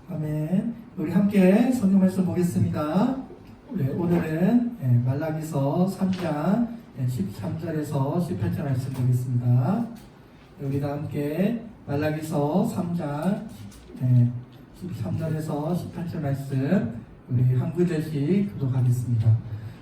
아멘. 우리 함께 성경 말씀 보겠습니다. 오늘은 말라기서 3장 13절에서 18절 말씀 보겠습니다. 우리 다 함께 말라기서 3장 13절에서 18절 말씀 우리 한 구절씩 교독하겠습니다.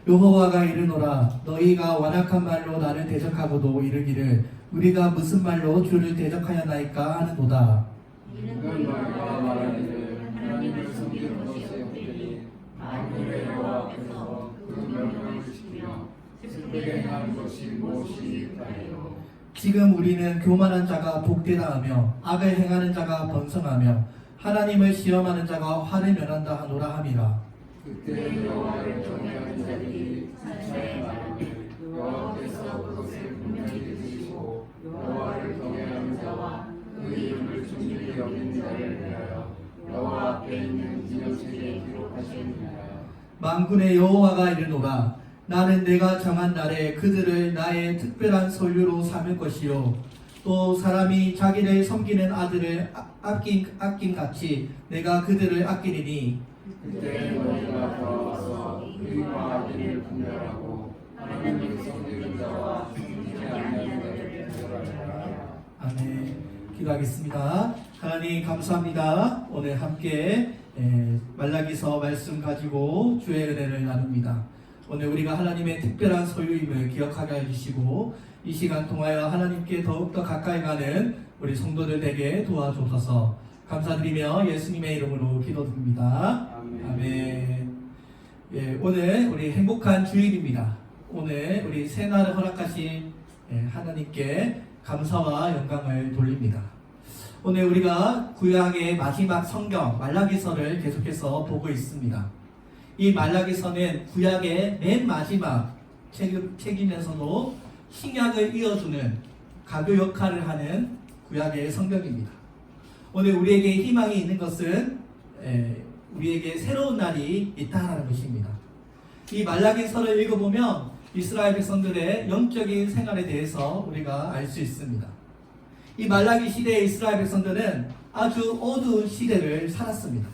여호와가 이르노라 너희가 완악한 말로 나를 대적하고도 이르기를 우리가 무슨 말로 주를 대적하였나이까 하는도다. 이는 너희가 말하기를 하나님을 섬기는 것이 없으니 만군의 여호와 앞에서 그 명령을 지키며 슬프게 행하는 것이 무엇이 있다니요. 지금 우리는 교만한 자가 복되다 하며 악을 행하는 자가 번성하며 하나님을 시험하는 자가 화를 면한다 하노라 함이라. 그때 여호와를 경외하는 자들이 산차에 말하되 여호와께서 그것을 분명히 들으시고 여호와를 경외하는 자와 그 이름을 존귀히 여기는 자를 위하여 여호와 앞에 있는 기념책에 기록하시느니라. 만군의 여호와가 이르노라 나는 내가 정한 날에 그들을 나의 특별한 소유로 삼을 것이요 또 사람이 자기를 섬기는 아들을 아낀 같이 내가 그들을 아끼리니 그때 너희가 돌아와서 의와 악인을 분별하고 하나님을 섬기는 자와 섬기지 아니하는 자를 분별하라. 아멘. 기도하겠습니다. 하나님 감사합니다. 오늘 함께 말라기서 말씀 가지고 주의 은혜를 나눕니다. 오늘 우리가 하나님의 특별한 소유임을 기억하게 해주시고 이 시간 통하여 하나님께 더욱더 가까이 가는 우리 성도들 되게 도와주셔서 감사드리며 예수님의 이름으로 기도드립니다. 아멘. 오늘 우리 행복한 주일입니다. 오늘 우리 새날을 허락하신 하나님께 감사와 영광을 돌립니다. 오늘 우리가 구약의 마지막 성경 말라기서를 계속해서 보고 있습니다. 이 말라기서는 구약의 맨 마지막 책이면서도 신약을 이어주는 가교 역할을 하는 구약의 성경입니다. 오늘 우리에게 희망이 있는 것은 우리에게 새로운 날이 있다는 것입니다. 이 말라기서를 읽어보면 이스라엘 백성들의 영적인 생활에 대해서 우리가 알 수 있습니다. 이 말라기 시대의 이스라엘 백성들은 아주 어두운 시대를 살았습니다.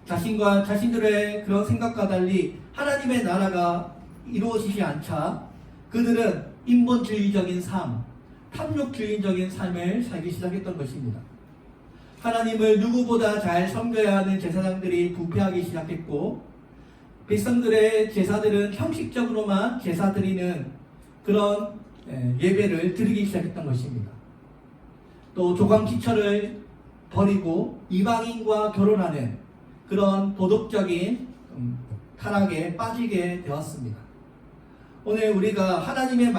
자신들의 그런 생각과 달리 하나님의 나라가 이루어지지 않자 그들은 인본주의적인 삶, 탐욕주의적인 삶을 살기 시작했던 것입니다. 하나님을 누구보다 잘 섬겨야 하는 제사장들이 부패하기 시작했고 백성들의 제사들은 형식적으로만 제사 드리는 그런 예배를 드리기 시작했던 것입니다. 또 조광지처를 버리고 이방인과 결혼하는 그런 도덕적인 타락에 빠지게 되었습니다. 오늘 우리가 하나님의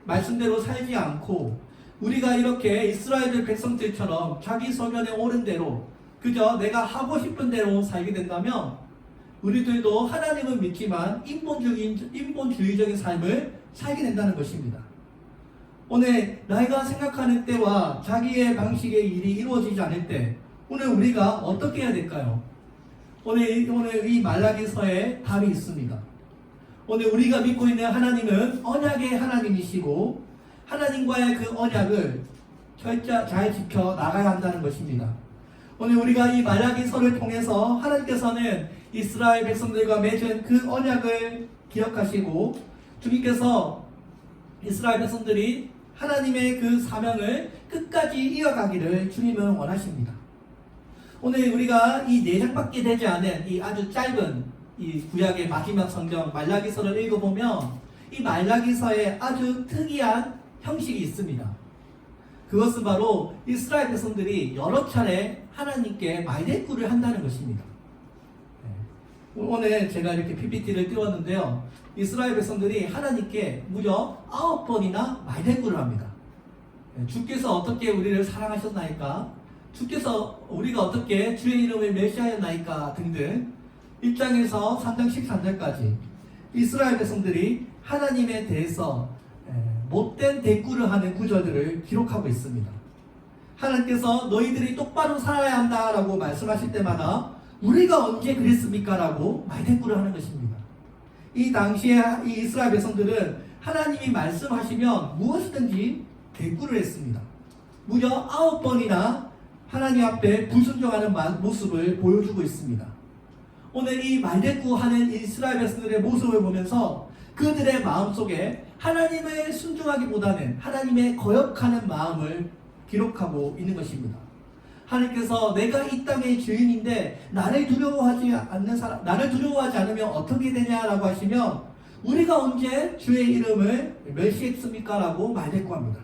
말씀대로 살지 않고 우리가 이렇게 이스라엘 백성들처럼 자기 소견에 오른 대로 그저 내가 하고 싶은 대로 살게 된다면 우리들도 하나님을 믿지만 인본주의적인 삶을 살게 된다는 것입니다. 오늘 내가 생각하는 때와 자기의 방식의 일이 이루어지지 않을 때 오늘 우리가 어떻게 해야 될까요? 오늘 이 말라기서에 답이 있습니다. 오늘 우리가 믿고 있는 하나님은 언약의 하나님이시고 하나님과의 그 언약을 잘 지켜 나가야 한다는 것입니다. 오늘 우리가 이 말라기서를 통해서 하나님께서는 이스라엘 백성들과 맺은 그 언약을 기억하시고 주님께서 이스라엘 백성들이 하나님의 그 사명을 끝까지 이어가기를 주님은 원하십니다. 오늘 우리가 이 4장밖에 되지 않은 이 아주 짧은 이 구약의 마지막 성경 말라기서를 읽어보면 이 말라기서에 아주 특이한 형식이 있습니다. 그것은 바로 이스라엘 백성들이 여러 차례 하나님께 말대꾸를 한다는 것입니다. 오늘 제가 이렇게 PPT를 띄웠는데요. 이스라엘 백성들이 하나님께 무려 9번이나 말대꾸를 합니다. 주께서 어떻게 우리를 사랑하셨나이까? 주께서 우리가 어떻게 주의 이름을 멸시하였나이까? 등등 1장에서 3장 13절까지 이스라엘 백성들이 하나님에 대해서 못된 대꾸를 하는 구절들을 기록하고 있습니다. 하나님께서 너희들이 똑바로 살아야 한다라고 말씀하실 때마다 우리가 언제 그랬습니까? 라고 말대꾸를 하는 것입니다. 이 당시에 이 이스라엘 백성들은 하나님이 말씀하시면 무엇이든지 대꾸를 했습니다. 무려 9번이나 하나님 앞에 불순종하는 모습을 보여주고 있습니다. 오늘 이 말대꾸하는 이스라엘 백성들의 모습을 보면서 그들의 마음속에 하나님을 순종하기보다는 하나님의 거역하는 마음을 기록하고 있는 것입니다. 하나님께서 내가 이 땅의 주인인데 나를 두려워하지 않으면 어떻게 되냐라고 하시면 우리가 언제 주의 이름을 멸시했습니까? 라고 말대꾸합니다.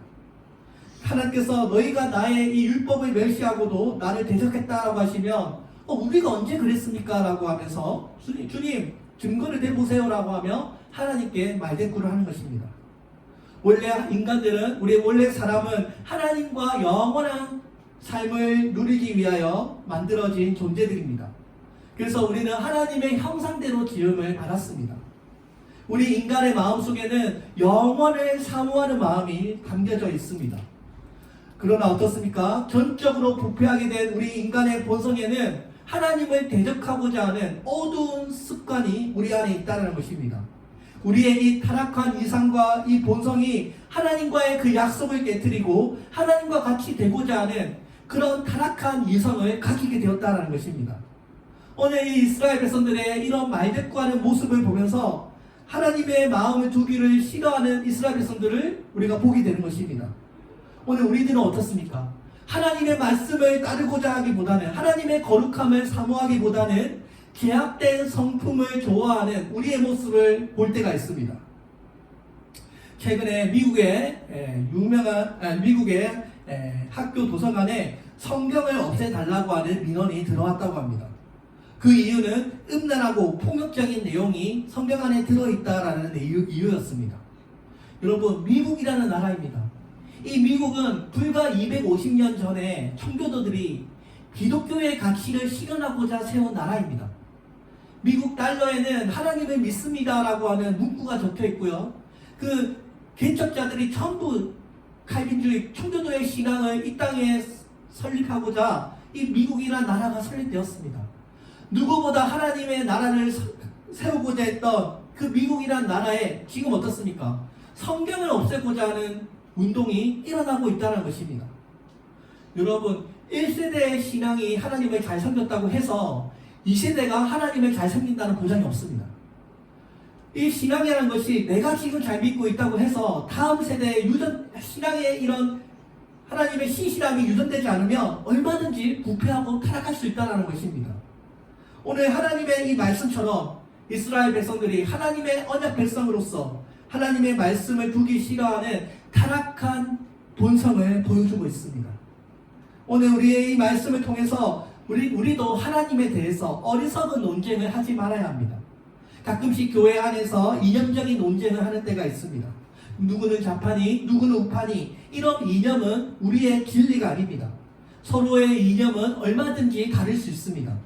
하나님께서 너희가 나의 이 율법을 멸시하고도 나를 대적했다라고 하시면 우리가 언제 그랬습니까? 라고 하면서 주님 증거를 대보세요 라고 하며 하나님께 말대꾸를 하는 것입니다. 원래 인간들은 원래 사람은 하나님과 영원한 삶을 누리기 위하여 만들어진 존재들입니다. 그래서 우리는 하나님의 형상대로 지음을 받았습니다. 우리 인간의 마음속에는 영원을 사모하는 마음이 담겨져 있습니다. 그러나 어떻습니까? 전적으로 부패하게 된 우리 인간의 본성에는 하나님을 대적하고자 하는 어두운 습관이 우리 안에 있다는 것입니다. 우리의 이 타락한 이상과 이 본성이 하나님과의 그 약속을 깨뜨리고 하나님과 같이 되고자 하는 그런 타락한 이성을 가지게 되었다는 것입니다. 오늘 이 이스라엘 백성들의 이런 말대꾸하는 모습을 보면서 하나님의 마음을 두기를 싫어하는 이스라엘 백성들을 우리가 보게 되는 것입니다. 오늘 우리들은 어떻습니까? 하나님의 말씀을 따르고자 하기보다는 하나님의 거룩함을 사모하기보다는 제약된 성품을 좋아하는 우리의 모습을 볼 때가 있습니다. 최근에 미국의 학교 도서관에 성경을 없애달라고 하는 민원이 들어왔다고 합니다. 그 이유는 음란하고 폭력적인 내용이 성경 안에 들어있다라는 이유였습니다. 여러분, 미국이라는 나라입니다. 이 미국은 불과 250년 전에 청교도들이 기독교의 가치를 실현하고자 세운 나라입니다. 미국 달러에는 하나님을 믿습니다라고 하는 문구가 적혀 있고요. 그 개척자들이 전부 칼빈주의 청교도의 신앙을 이 땅에 설립하고자 이 미국이라는 나라가 설립되었습니다. 누구보다 하나님의 나라를 세우고자 했던 그 미국이라는 나라에 지금 어떻습니까? 성경을 없애고자 하는 운동이 일어나고 있다는 것입니다. 여러분, 1세대의 신앙이 하나님을 잘 섬겼다고 해서 2세대가 하나님을 잘 섬긴다는 보장이 없습니다. 이 신앙이라는 것이 내가 지금 잘 믿고 있다고 해서 다음 세대의 신앙의 이런 하나님의 신실함이 유전되지 않으면 얼마든지 부패하고 타락할 수 있다는 것입니다. 오늘 하나님의 이 말씀처럼 이스라엘 백성들이 하나님의 언약 백성으로서 하나님의 말씀을 두기 싫어하는 타락한 본성을 보여주고 있습니다. 오늘 우리의 이 말씀을 통해서 우리도 하나님에 대해서 어리석은 논쟁을 하지 말아야 합니다. 가끔씩 교회 안에서 이념적인 논쟁을 하는 때가 있습니다. 누구는 좌파니 누구는 우파니 이런 이념은 우리의 진리가 아닙니다. 서로의 이념은 얼마든지 다를 수 있습니다.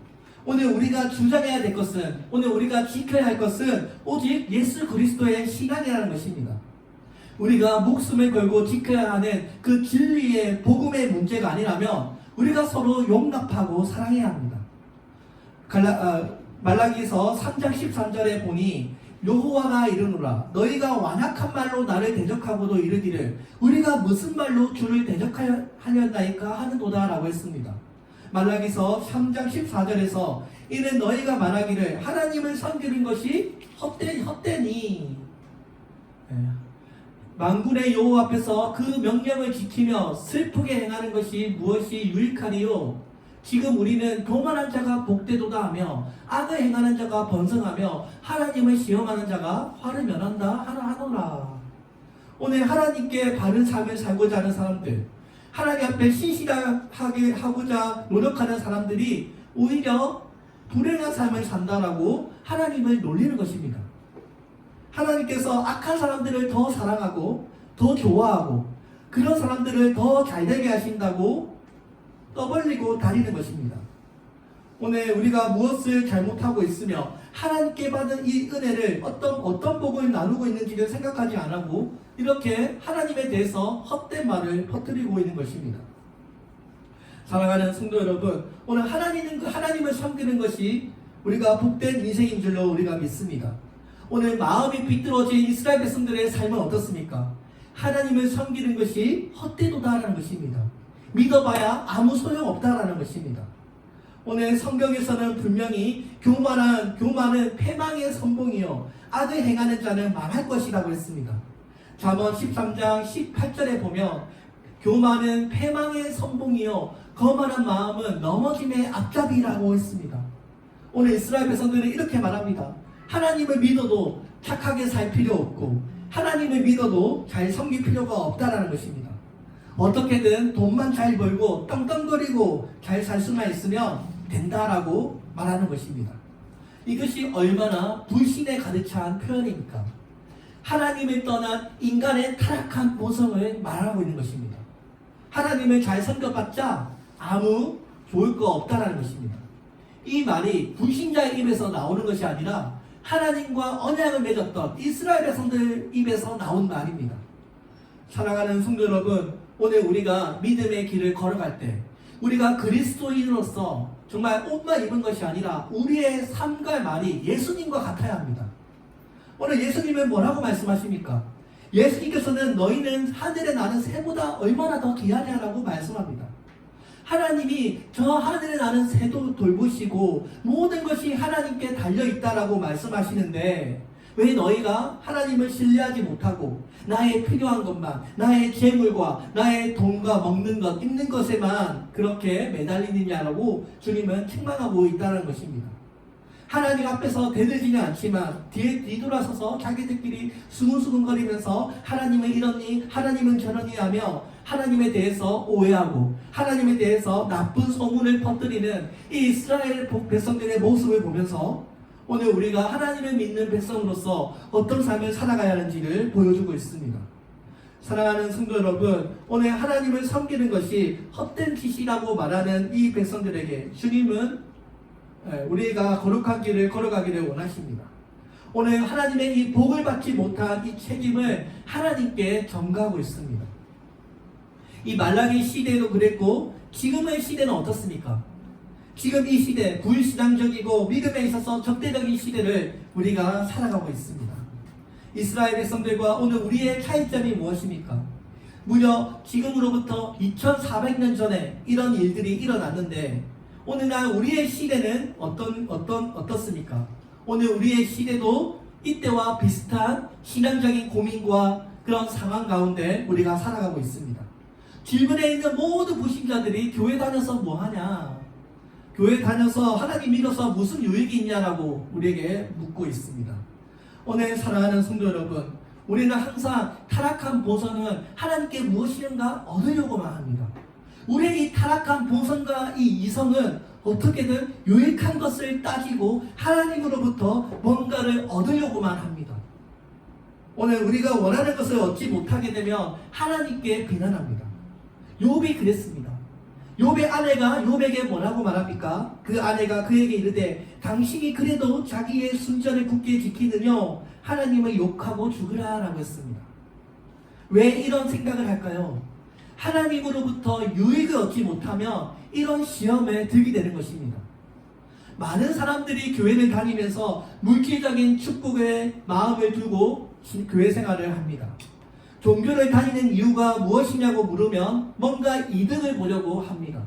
오늘 우리가 주장해야 될 것은, 오늘 우리가 지켜야 할 것은 오직 예수 그리스도의 신앙이라는 것입니다. 우리가 목숨을 걸고 지켜야 하는 그 진리의 복음의 문제가 아니라면 우리가 서로 용납하고 사랑해야 합니다. 말라기서 3장 13절에 보니 여호와가 이르노라 너희가 완악한 말로 나를 대적하고도 이르기를 우리가 무슨 말로 주를 대적하였나이까 하는도다 라고 했습니다. 말라기서 3장 14절에서 이는 너희가 말하기를 하나님을 섬기는 것이 헛되니 만군의 여호와 앞에서 그 명령을 지키며 슬프게 행하는 것이 무엇이 유익하리요? 지금 우리는 교만한 자가 복되도다 하며 악을 행하는 자가 번성하며 하나님을 시험하는 자가 화를 면한다 하노라. 오늘 하나님께 바른 삶을 살고자 하는 사람들, 하나님 앞에 신실하게 하고자 노력하는 사람들이 오히려 불행한 삶을 산다라고 하나님을 놀리는 것입니다. 하나님께서 악한 사람들을 더 사랑하고 더 좋아하고 그런 사람들을 더 잘되게 하신다고 떠벌리고 다니는 것입니다. 오늘 우리가 무엇을 잘못하고 있으며 하나님께 받은 이 은혜를 어떤 복을 나누고 있는지를 생각하지 않고 이렇게 하나님에 대해서 헛된 말을 퍼뜨리고 있는 것입니다. 사랑하는 성도 여러분, 오늘 하나님을 섬기는 것이 우리가 복된 인생인 줄로 우리가 믿습니다. 오늘 마음이 비뚤어진 이스라엘 백성들의 삶은 어떻습니까? 하나님을 섬기는 것이 헛되도다라는 것입니다. 믿어봐야 아무 소용없다라는 것입니다. 오늘 성경에서는 분명히 교만은 패망의 선봉이요 악을 행하는 자는 망할 것이라고 했습니다. 잠언 13장 18절에 보면 교만은 패망의 선봉이요 거만한 마음은 넘어짐의 앞잡이라고 했습니다. 오늘 이스라엘 백성들은 이렇게 말합니다. 하나님을 믿어도 착하게 살 필요 없고 하나님을 믿어도 잘 섬길 필요가 없다라는 것입니다. 어떻게든 돈만 잘 벌고 떵떵거리고 잘 살 수만 있으면 된다라고 말하는 것입니다. 이것이 얼마나 불신에 가득 찬 표현입니까? 하나님을 떠난 인간의 타락한 모성을 말하고 있는 것입니다. 하나님을 잘 섬겨봤자 아무 좋을 거 없다라는 것입니다. 이 말이 불신자의 입에서 나오는 것이 아니라 하나님과 언약을 맺었던 이스라엘 백성들 입에서 나온 말입니다. 사랑하는 성도 여러분, 오늘 우리가 믿음의 길을 걸어갈 때 우리가 그리스도인으로서 정말 옷만 입은 것이 아니라 우리의 삶과 말이 예수님과 같아야 합니다. 오늘 예수님은 뭐라고 말씀하십니까? 예수님께서는 너희는 하늘에 나는 새보다 얼마나 더 귀하냐라고 말씀합니다. 하나님이 저 하늘에 나는 새도 돌보시고 모든 것이 하나님께 달려있다라고 말씀하시는데 왜 너희가 하나님을 신뢰하지 못하고 나의 필요한 것만, 나의 재물과 나의 돈과 먹는 것, 입는 것에만 그렇게 매달리느냐라고 주님은 책망하고 있다는 것입니다. 하나님 앞에서 대들지는 않지만 뒤에 뒤돌아서서 자기들끼리 수근수근거리면서 하나님은 이러니 하나님은 저러니 하며 하나님에 대해서 오해하고 하나님에 대해서 나쁜 소문을 퍼뜨리는 이 이스라엘 백성들의 모습을 보면서 오늘 우리가 하나님을 믿는 백성으로서 어떤 삶을 살아가야 하는지를 보여주고 있습니다. 사랑하는 성도 여러분, 오늘 하나님을 섬기는 것이 헛된 짓이라고 말하는 이 백성들에게 주님은 우리가 거룩한 길을 걸어가기를 원하십니다. 오늘 하나님의 이 복을 받지 못한 이 책임을 하나님께 전가하고 있습니다. 이 말라기 시대도 그랬고 지금의 시대는 어떻습니까? 지금 이 시대 불신앙적이고 믿음에 있어서 적대적인 시대를 우리가 살아가고 있습니다. 이스라엘 백성들과 오늘 우리의 차이점이 무엇입니까? 무려 지금으로부터 2400년 전에 이런 일들이 일어났는데 오늘날 우리의 시대는 어떻습니까? 오늘 우리의 시대도 이때와 비슷한 신앙적인 고민과 그런 상황 가운데 우리가 살아가고 있습니다. 질문에 있는 모든 불신자들이 교회 다녀서 뭐하냐? 교회 다녀서 하나님 믿어서 무슨 유익이 있냐라고 우리에게 묻고 있습니다. 오늘 사랑하는 성도 여러분, 우리는 항상 타락한 보선은 하나님께 무엇인가 얻으려고만 합니다. 우리의 이 타락한 보선과 이 이성은 어떻게든 유익한 것을 따지고 하나님으로부터 뭔가를 얻으려고만 합니다. 오늘 우리가 원하는 것을 얻지 못하게 되면 하나님께 비난합니다. 욥이 그랬습니다. 욥의 아내가 욥에게 뭐라고 말합니까? 그 아내가 그에게 이르되 당신이 그래도 자기의 순전을 굳게 지키느냐 하나님을 욕하고 죽으라 라고 했습니다. 왜 이런 생각을 할까요? 하나님으로부터 유익을 얻지 못하면 이런 시험에 들게 되는 것입니다. 많은 사람들이 교회를 다니면서 물질적인 축복에 마음을 두고 교회 생활을 합니다. 종교를 다니는 이유가 무엇이냐고 물으면 뭔가 이득을 보려고 합니다.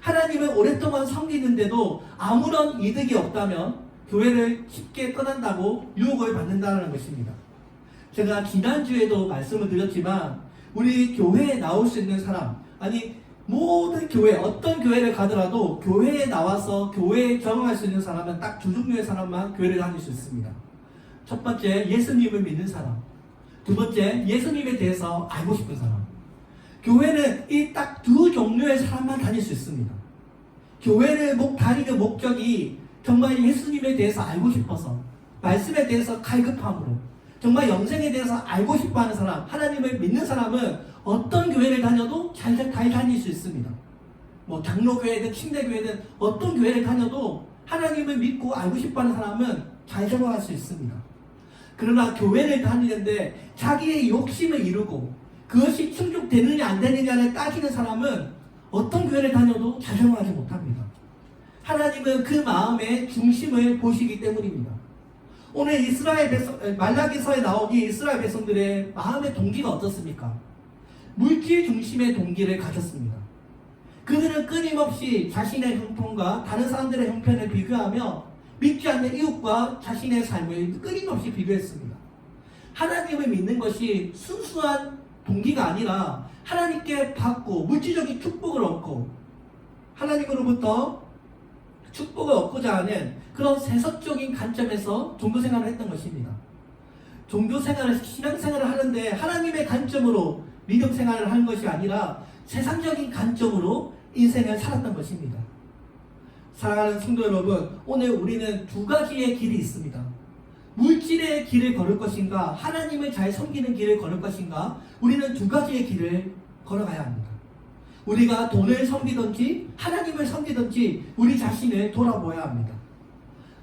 하나님을 오랫동안 섬기는데도 아무런 이득이 없다면 교회를 쉽게 떠난다고 유혹을 받는다는 것입니다. 제가 지난주에도 말씀을 드렸지만 우리 교회에 나올 수 있는 사람, 아니 모든 교회, 어떤 교회를 가더라도 교회에 나와서 교회에 적응할 수 있는 사람은 딱 두 종류의 사람만 교회를 다닐 수 있습니다. 첫 번째, 예수님을 믿는 사람. 두 번째, 예수님에 대해서 알고 싶은 사람. 교회는 이 딱 두 종류의 사람만 다닐 수 있습니다. 교회를 다니는 목적이 정말 예수님에 대해서 알고 싶어서, 말씀에 대해서 갈급함으로, 정말 영생에 대해서 알고 싶어하는 사람, 하나님을 믿는 사람은 어떤 교회를 다녀도 잘 다닐 수 있습니다. 뭐 장로교회든 침례교회든 어떤 교회를 다녀도 하나님을 믿고 알고 싶어하는 사람은 잘 적응할 수 있습니다. 그러나 교회를 다니는데 자기의 욕심을 이루고 그것이 충족되느냐 안 되느냐를 따지는 사람은 어떤 교회를 다녀도 잘 적응하지 못합니다. 하나님은 그 마음의 중심을 보시기 때문입니다. 오늘 이스라엘 백성, 말라기서에 나오기 이스라엘 백성들의 마음의 동기가 어떻습니까? 물질 중심의 동기를 가졌습니다. 그들은 끊임없이 자신의 형편과 다른 사람들의 형편을 비교하며 믿지 않는 이웃과 자신의 삶을 끊임없이 비교했습니다. 하나님을 믿는 것이 순수한 동기가 아니라 하나님께 받고 물질적인 축복을 얻고 하나님으로부터 축복을 얻고자 하는 그런 세속적인 관점에서 종교생활을 했던 것입니다. 종교생활을, 신앙생활을 하는데 하나님의 관점으로 믿음생활을 하는 것이 아니라 세상적인 관점으로 인생을 살았던 것입니다. 사랑하는 성도 여러분, 오늘 우리는 두 가지의 길이 있습니다. 물질의 길을 걸을 것인가, 하나님을 잘 섬기는 길을 걸을 것인가, 우리는 두 가지의 길을 걸어가야 합니다. 우리가 돈을 섬기든지 하나님을 섬기든지 우리 자신을 돌아보아야 합니다.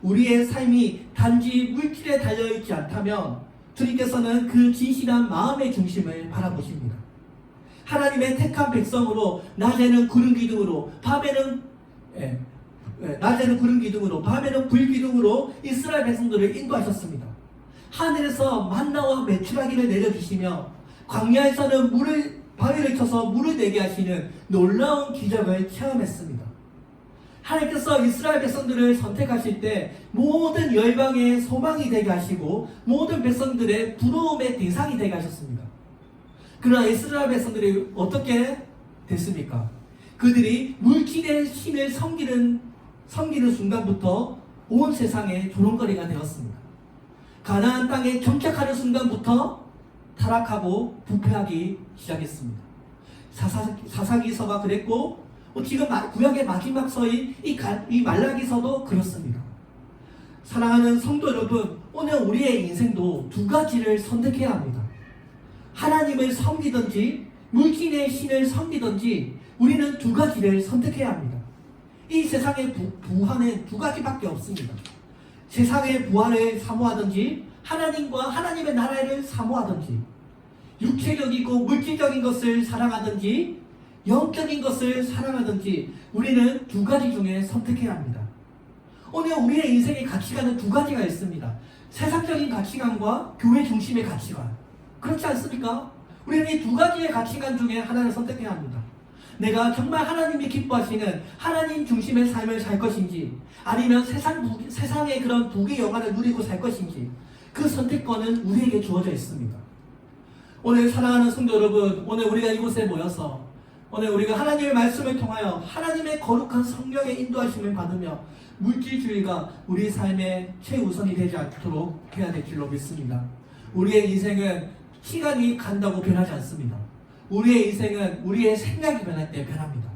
우리의 삶이 단지 물질에 달려있지 않다면 주님께서는 그 진실한 마음의 중심을 바라보십니다. 하나님의 택한 백성으로 낮에는 구름 기둥으로 낮에는 구름 기둥으로 밤에는 불 기둥으로 이스라엘 백성들을 인도하셨습니다. 하늘에서 만나와 메추라기를 내려주시며 광야에서는 바위를 쳐서 물을 내게 하시는 놀라운 기적을 체험했습니다. 하나님께서 이스라엘 백성들을 선택하실 때 모든 열방의 소망이 되게 하시고 모든 백성들의 부러움의 대상이 되게 하셨습니다. 그러나 이스라엘 백성들이 어떻게 됐습니까? 그들이 물질의 신을 섬기는 순간부터 온 세상의 조롱거리가 되었습니다. 가나안 땅에 정착하는 순간부터 타락하고 부패하기 시작했습니다. 사사기서가 그랬고 지금 구약의 마지막 서인 이 말라기서도 그렇습니다. 사랑하는 성도 여러분, 오늘 우리의 인생도 두 가지를 선택해야 합니다. 하나님을 섬기든지 물질의 신을 섬기든지 우리는 두 가지를 선택해야 합니다. 이 세상의 부활은 두 가지밖에 없습니다. 세상의 부활을 사모하든지 하나님과 하나님의 나라를 사모하든지 육체적이고 물질적인 것을 사랑하든지 영적인 것을 사랑하든지 우리는 두 가지 중에 선택해야 합니다. 오늘 우리의 인생의 가치관은 두 가지가 있습니다. 세상적인 가치관과 교회 중심의 가치관. 그렇지 않습니까? 우리는 이 두 가지의 가치관 중에 하나를 선택해야 합니다. 내가 정말 하나님이 기뻐하시는 하나님 중심의 삶을 살 것인지 아니면 세상의 그런 부귀 영화를 누리고 살 것인지 그 선택권은 우리에게 주어져 있습니다. 오늘 사랑하는 성도 여러분, 오늘 우리가 이곳에 모여서 오늘 우리가 하나님의 말씀을 통하여 하나님의 거룩한 성령의 인도하심을 받으며 물질주의가 우리 삶의 최우선이 되지 않도록 해야 될 줄로 믿습니다. 우리의 인생은 시간이 간다고 변하지 않습니다. 우리의 인생은 우리의 생각이 변할 때 변합니다.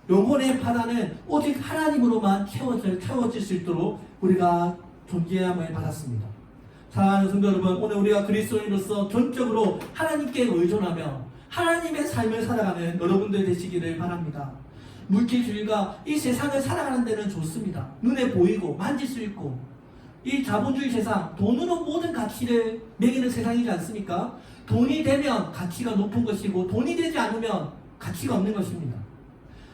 영혼의 바다는 오직 하나님으로만 채워질 수 있도록 우리가 존재함을 받았습니다. 사랑하는 성도 여러분, 오늘 우리가 그리스도인으로서 전적으로 하나님께 의존하며 하나님의 삶을 살아가는 여러분들 되시기를 바랍니다. 물질주의가 이 세상을 살아가는 데는 좋습니다. 눈에 보이고 만질 수 있고 이 자본주의 세상, 돈으로 모든 가치를 매기는 세상이지 않습니까? 돈이 되면 가치가 높은 것이고 돈이 되지 않으면 가치가 없는 것입니다.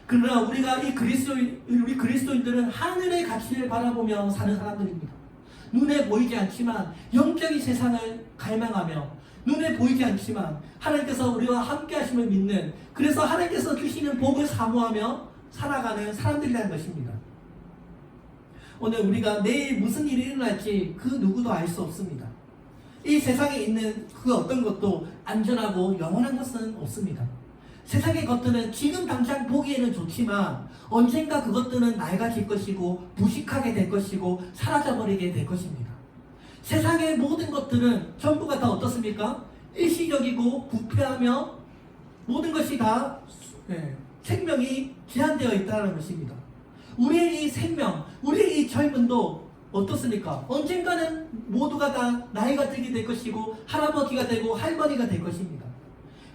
그러나 우리 그리스도인들은 하늘의 가치를 바라보며 사는 사람들입니다. 눈에 보이지 않지만 영적인 세상을 갈망하며 눈에 보이지 않지만 하나님께서 우리와 함께 하심을 믿는, 그래서 하나님께서 주시는 복을 사모하며 살아가는 사람들이라는 것입니다. 오늘 우리가 내일 무슨 일이 일어날지 그 누구도 알 수 없습니다. 이 세상에 있는 그 어떤 것도 안전하고 영원한 것은 없습니다. 세상의 것들은 지금 당장 보기에는 좋지만 언젠가 그것들은 낡아질 것이고 부식하게 될 것이고 사라져버리게 될 것입니다. 세상의 모든 것들은 전부가 다 어떻습니까? 일시적이고 부패하며 모든 것이 다 생명이 제한되어 있다는 것입니다. 우리의 이 생명, 우리의 이 젊음도 어떻습니까? 언젠가는 모두가 다 나이가 들게 될 것이고 할아버지가 되고 할머니가 될 것입니다.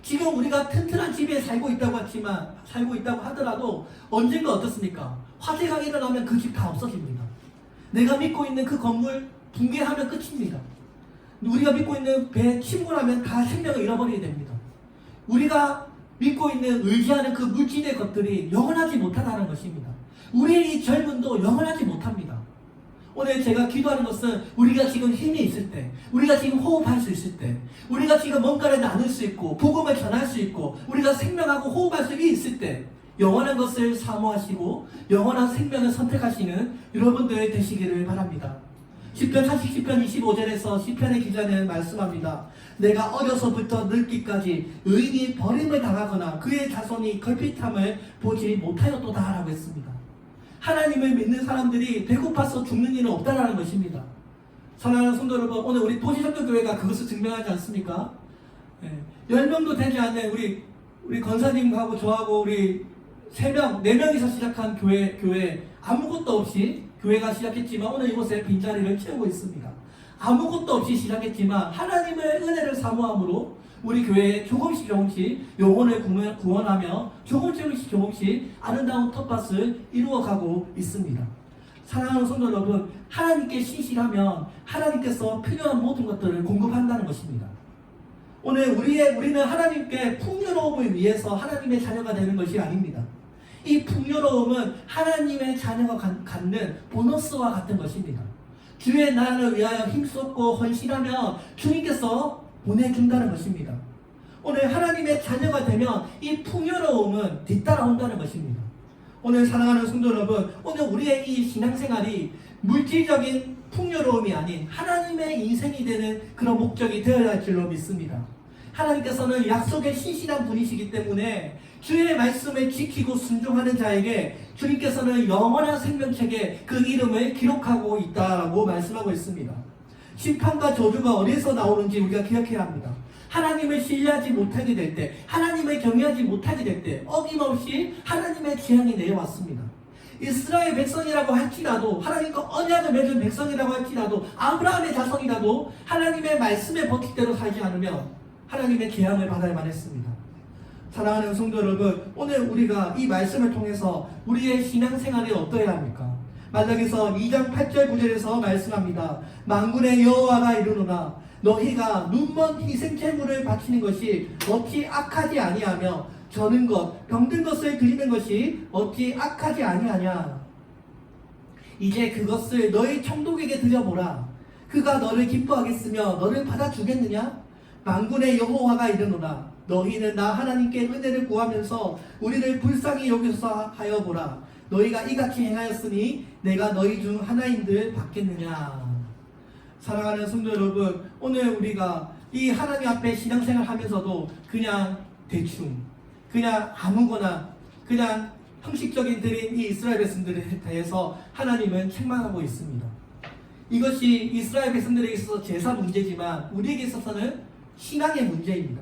지금 우리가 튼튼한 집에 살고 있다고 하더라도 언젠가 어떻습니까? 화재가 일어나면 그 집 다 없어집니다. 내가 믿고 있는 그 건물 붕괴하면 끝입니다. 우리가 믿고 있는 배 침몰하면 다 생명을 잃어버리게 됩니다. 우리가 믿고 있는 의지하는 그 물질의 것들이 영원하지 못하다는 것입니다. 우리의 이 젊음도 영원하지 못합니다. 오늘 제가 기도하는 것은 우리가 지금 힘이 있을 때, 우리가 지금 호흡할 수 있을 때, 우리가 지금 뭔가를 나눌 수 있고 복음을 전할 수 있고 우리가 생명하고 호흡할 수 있을 때 영원한 것을 사모하시고 영원한 생명을 선택하시는 여러분들 되시기를 바랍니다. 시편 25절에서 시편의 기자는 말씀합니다. 내가 어려서부터 늙기까지 의인이 버림을 당하거나 그의 자손이 걸핏함을 보지 못하였도다 라고 했습니다. 하나님을 믿는 사람들이 배고파서 죽는 일은 없다라는 것입니다. 사랑하는 성도 여러분, 오늘 우리 도시성교교회가 그것을 증명하지 않습니까? 10명도 되지 않는 우리 권사님하고 저하고 우리 3명, 4명이서 시작한 교회 아무것도 없이 교회가 시작했지만 오늘 이곳에 빈자리를 채우고 있습니다. 아무것도 없이 시작했지만 하나님의 은혜를 사모함으로 우리 교회에 조금씩 영혼을 구원하며 조금씩 아름다운 텃밭을 이루어가고 있습니다. 사랑하는 성도 여러분, 하나님께 신실하면 하나님께서 필요한 모든 것들을 공급한다는 것입니다. 오늘 우리는 하나님께 풍요로움을 위해서 하나님의 자녀가 되는 것이 아닙니다. 이 풍요로움은 하나님의 자녀가 갖는 보너스와 같은 것입니다. 주의 나라를 위하여 힘쏟고 헌신하며 주님께서 보내준다는 것입니다. 오늘 하나님의 자녀가 되면 이 풍요로움은 뒤따라온다는 것입니다. 오늘 사랑하는 성도 여러분, 오늘 우리의 이 신앙생활이 물질적인 풍요로움이 아닌 하나님의 인생이 되는 그런 목적이 되어야 할 줄로 믿습니다. 하나님께서는 약속에 신실한 분이시기 때문에 주의 말씀을 지키고 순종하는 자에게 주님께서는 영원한 생명책에 그 이름을 기록하고 있다라고 말씀하고 있습니다. 심판과 저주가 어디서 나오는지 우리가 기억해야 합니다. 하나님을 신뢰하지 못하게 될 때, 하나님을 경외하지 못하게 될 때 어김없이 하나님의 재앙이 내려왔습니다. 이스라엘 백성이라고 할지라도, 하나님과 언약을 맺은 백성이라고 할지라도, 아브라함의 자손이라도 하나님의 말씀에 버티대로 살지 않으면 하나님의 재앙을 받아야만 했습니다. 사랑하는 성도 여러분, 오늘 우리가 이 말씀을 통해서 우리의 신앙생활이 어떠해야 합니까? 말라기서 2장 8절 9절에서 말씀합니다. 만군의 여호와가 이르노라 너희가 눈먼 희생제물을 바치는 것이 어찌 악하지 아니하며 저는 것 병든 것을 드리는 것이 어찌 악하지 아니하냐. 이제 그것을 너희 청독에게 드려보라. 그가 너를 기뻐하겠으며 너를 받아주겠느냐? 만군의 여호와가 이르노라 너희는 나 하나님께 은혜를 구하면서 우리를 불쌍히 여기서 하여 보라. 너희가 이같이 행하였으니 내가 너희 중 하나인들 받겠느냐. 사랑하는 성도 여러분, 오늘 우리가 이 하나님 앞에 신앙생활 하면서도 그냥 대충, 그냥 아무거나, 그냥 형식적인 드린 이 이스라엘 백성들에 대해서 하나님은 책망하고 있습니다. 이것이 이스라엘 백성들에게 있어서 제사 문제지만 우리에게 있어서는 신앙의 문제입니다.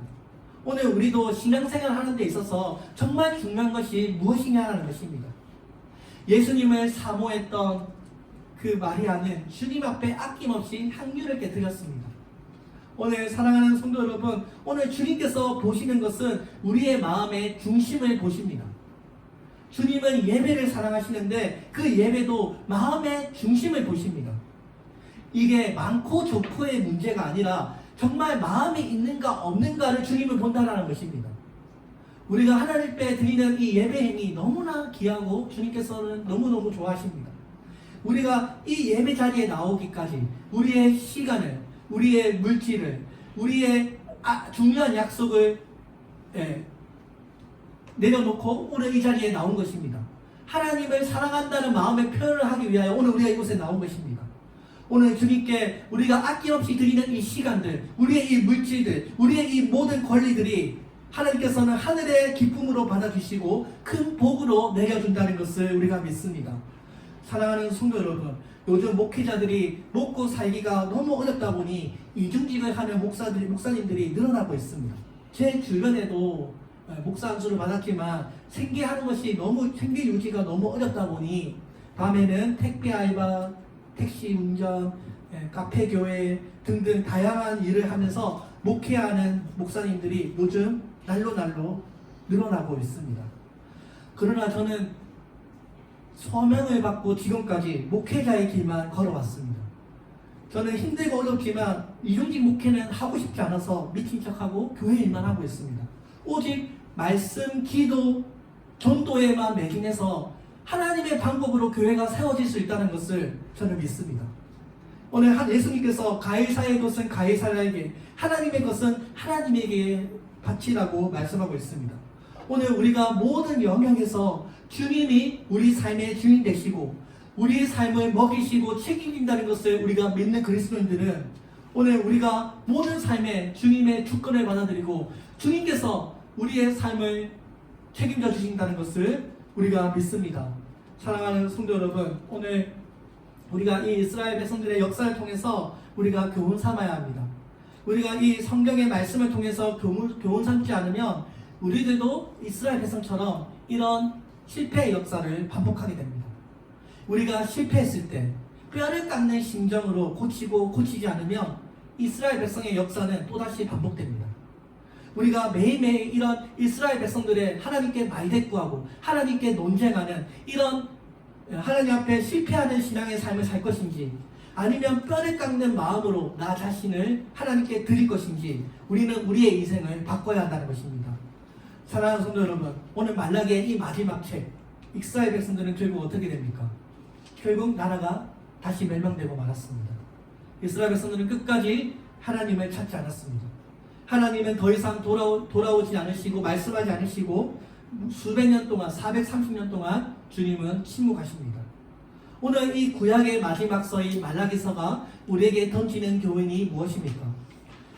오늘 우리도 신앙생활 하는 데 있어서 정말 중요한 것이 무엇이냐는 것입니다. 예수님을 사모했던 그 마리아는 주님 앞에 아낌없이 향유를 이렇게 드렸습니다. 오늘 사랑하는 성도 여러분, 오늘 주님께서 보시는 것은 우리의 마음의 중심을 보십니다. 주님은 예배를 사랑하시는데 그 예배도 마음의 중심을 보십니다. 이게 많고 좋고의 문제가 아니라 정말 마음이 있는가 없는가를 주님은 본다는 것입니다. 우리가 하나님 앞에 드리는 이 예배 행위 너무나 귀하고 주님께서는 너무너무 좋아하십니다. 우리가 이 예배 자리에 나오기까지 우리의 시간을, 우리의 물질을, 우리의 중요한 약속을 내려놓고 오늘 이 자리에 나온 것입니다. 하나님을 사랑한다는 마음의 표현을 하기 위하여 오늘 우리가 이곳에 나온 것입니다. 오늘 주님께 우리가 아낌없이 드리는 이 시간들, 우리의 이 물질들, 우리의 이 모든 권리들이 하나님께서는 하늘의 기쁨으로 받아주시고 큰 복으로 내려준다는 것을 우리가 믿습니다. 사랑하는 성도 여러분, 요즘 목회자들이 먹고 살기가 너무 어렵다 보니 이중직을 하는 목사님들이 늘어나고 있습니다. 제 주변에도 목사 안수를 받았지만 생계 유지가 너무 어렵다 보니 밤에는 택배 알바, 택시 운전, 카페 교회 등등 다양한 일을 하면서 목회하는 목사님들이 요즘 날로 늘어나고 있습니다. 그러나 저는 소명을 받고 지금까지 목회자의 길만 걸어왔습니다. 저는 힘들고 어렵지만 이중직 목회는 하고 싶지 않아서 미친 척하고 교회 일만 하고 있습니다. 오직 말씀, 기도, 전도에만 매진해서 하나님의 방법으로 교회가 세워질 수 있다는 것을 저는 믿습니다. 오늘 예수님께서 가이사의 것은 가이사에게, 하나님의 것은 하나님에게 바치라고 말씀하고 있습니다. 오늘 우리가 모든 영역에서 주님이 우리 삶의 주인 되시고 우리의 삶을 먹이시고 책임진다는 것을 우리가 믿는 그리스도인들은 오늘 우리가 모든 삶에 주님의 주권을 받아들이고 주님께서 우리의 삶을 책임져 주신다는 것을 우리가 믿습니다. 사랑하는 성도 여러분, 오늘 우리가 이 이스라엘 백성들의 역사를 통해서 우리가 교훈 삼아야 합니다. 우리가 이 성경의 말씀을 통해서 교훈 삼지 않으면 우리들도 이스라엘 백성처럼 이런 실패의 역사를 반복하게 됩니다. 우리가 실패했을 때 뼈를 깎는 심정으로 고치고 고치지 않으면 이스라엘 백성의 역사는 또다시 반복됩니다. 우리가 매일매일 이런 이스라엘 백성들의 하나님께 말대꾸하고 하나님께 논쟁하는 이런 하나님 앞에 실패하는 신앙의 삶을 살 것인지 아니면 뼈를 깎는 마음으로 나 자신을 하나님께 드릴 것인지 우리는 우리의 인생을 바꿔야 한다는 것입니다. 사랑하는 성도 여러분, 오늘 말라기의 이 마지막 책 이스라엘 백성들은 결국 어떻게 됩니까? 결국 나라가 다시 멸망되고 말았습니다. 이스라엘 백성들은 끝까지 하나님을 찾지 않았습니다. 하나님은 더 이상 돌아오지 않으시고 말씀하지 않으시고 수백 년 동안 430년 동안 주님은 침묵하십니다. 오늘 이 구약의 마지막 서인 말라기서가 우리에게 던지는 교훈이 무엇입니까?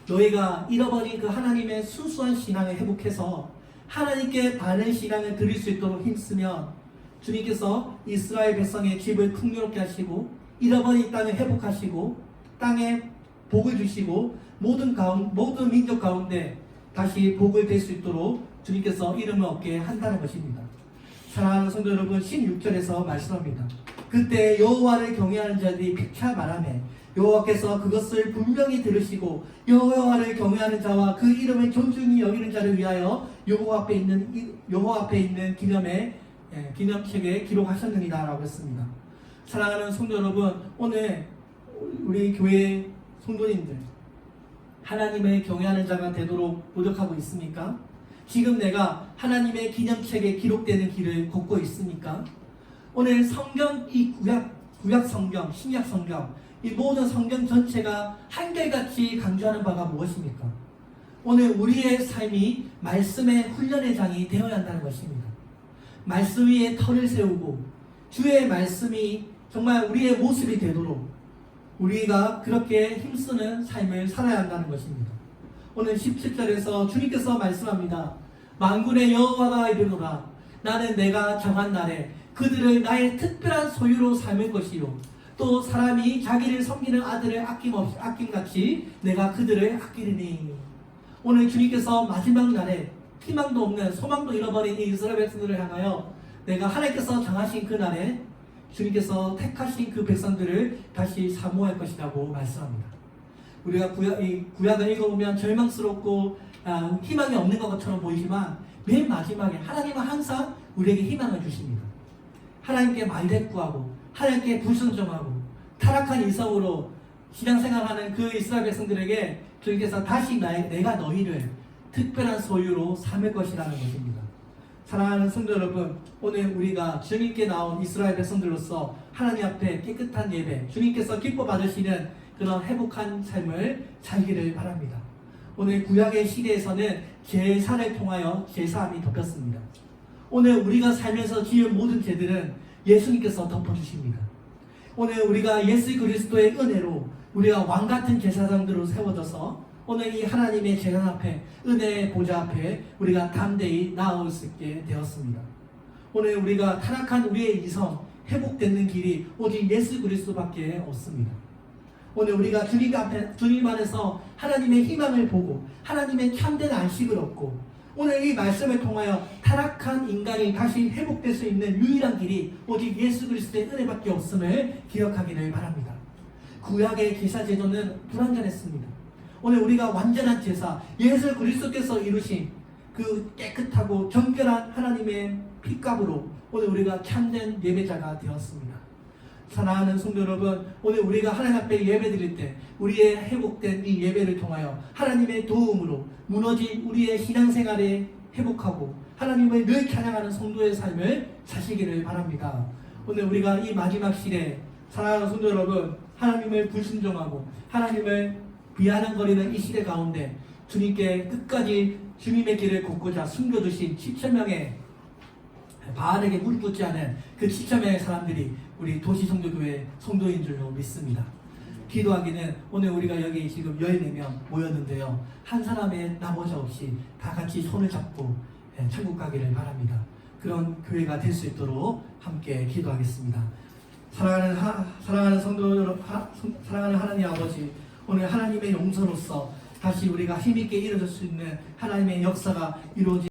너희가 잃어버린 그 하나님의 순수한 신앙을 회복해서 하나님께 바른 신앙을 드릴 수 있도록 힘쓰면 주님께서 이스라엘 백성의 집을 풍요롭게 하시고 잃어버린 땅을 회복하시고 땅에 복을 주시고 모든 민족 가운데 다시 복을 될 수 있도록 주님께서 이름을 얻게 한다는 것입니다. 사랑하는 성도 여러분, 16절에서 말씀합니다. 그때 여호와를 경외하는 자들이 피차 말하며 여호와께서 그것을 분명히 들으시고 여호와를 경외하는 자와 그 이름을 존중히 여기는 자를 위하여 여호와 앞에 있는 기념책에 기록하셨느니라 라고 했습니다. 사랑하는 성도 여러분, 오늘 우리 교회 성도님들 하나님을 경외하는 자가 되도록 노력하고 있습니까? 지금 내가 하나님의 기념책에 기록되는 길을 걷고 있습니까? 오늘 성경, 이 구약 성경, 신약 성경, 이 모든 성경 전체가 한결같이 강조하는 바가 무엇입니까? 오늘 우리의 삶이 말씀의 훈련의 장이 되어야 한다는 것입니다. 말씀 위에 터를 세우고 주의 말씀이 정말 우리의 모습이 되도록 우리가 그렇게 힘쓰는 삶을 살아야 한다는 것입니다. 오늘 17절에서 주님께서 말씀합니다. 만군의 여호와가 이르노라. 나는 내가 정한 날에 그들을 나의 특별한 소유로 삼을 것이요 또 사람이 자기를 섬기는 아들을 아낌같이 내가 그들을 아끼리니. 오늘 주님께서 마지막 날에 희망도 없는 소망도 잃어버린 이 이스라엘 백성들을 향하여 내가 하나님께서 정하신 그 날에 주님께서 택하신 그 백성들을 다시 사모할 것이라고 말씀합니다. 우리가 구약을 읽어보면 절망스럽고 희망이 없는 것처럼 보이지만 맨 마지막에 하나님은 항상 우리에게 희망을 주십니다. 하나님께 말대꾸하고 하나님께 불순종하고 타락한 인성으로 신앙생활하는 그 이스라엘 백성들에게 주님께서 다시 내가 너희를 특별한 소유로 삼을 것이라는 것입니다. 사랑하는 성도 여러분, 오늘 우리가 주님께 나온 이스라엘 백성들로서 하나님 앞에 깨끗한 예배, 주님께서 기뻐 받으시는 그런 회복한 삶을 살기를 바랍니다. 오늘 구약의 시대에서는 제사를 통하여 제사함이 덮였습니다. 오늘 우리가 살면서 지은 모든 죄들은 예수님께서 덮어주십니다. 오늘 우리가 예수 그리스도의 은혜로 우리가 왕같은 제사장들로 세워져서 오늘 이 하나님의 재단 앞에 은혜의 보좌 앞에 우리가 담대히 나아올 수 있게 되었습니다. 오늘 우리가 타락한 우리의 이성 회복되는 길이 오직 예수 그리스도밖에 없습니다. 오늘 우리가 주님 안에서 하나님의 희망을 보고 하나님의 참된 안식을 얻고 오늘 이 말씀을 통하여 타락한 인간이 다시 회복될 수 있는 유일한 길이 오직 예수 그리스도의 은혜밖에 없음을 기억하기를 바랍니다. 구약의 제사 제도는 불완전했습니다. 오늘 우리가 완전한 제사, 예수 그리스도께서 이루신 그 깨끗하고 정결한 하나님의 핏값으로 오늘 우리가 참된 예배자가 되었습니다. 사랑하는 성도 여러분, 오늘 우리가 하나님 앞에 예배 드릴 때 우리의 회복된 이 예배를 통하여 하나님의 도움으로 무너진 우리의 신앙생활에 회복하고 하나님을 늘 찬양하는 성도의 삶을 사시기를 바랍니다. 오늘 우리가 이 마지막 시대에 사랑하는 성도 여러분, 하나님을 불순종하고 하나님을 비아냥거리는 이 시대 가운데 주님께 끝까지 주님의 길을 걷고자 숨겨두신 7,000명의 바알에게 무릎 꿇지 않은 그 7,000명의 사람들이 우리 도시성교교회 성도인 줄로 믿습니다. 기도하기는 오늘 우리가 여기 지금 14명 모였는데요. 한 사람의 나머지 없이 다 같이 손을 잡고 천국 가기를 바랍니다. 그런 교회가 될 수 있도록 함께 기도하겠습니다. 사랑하는 성도 여러분, 사랑하는 하나님 아버지, 오늘 하나님의 용서로서 다시 우리가 힘있게 이루어질 수 있는 하나님의 역사가 이루어지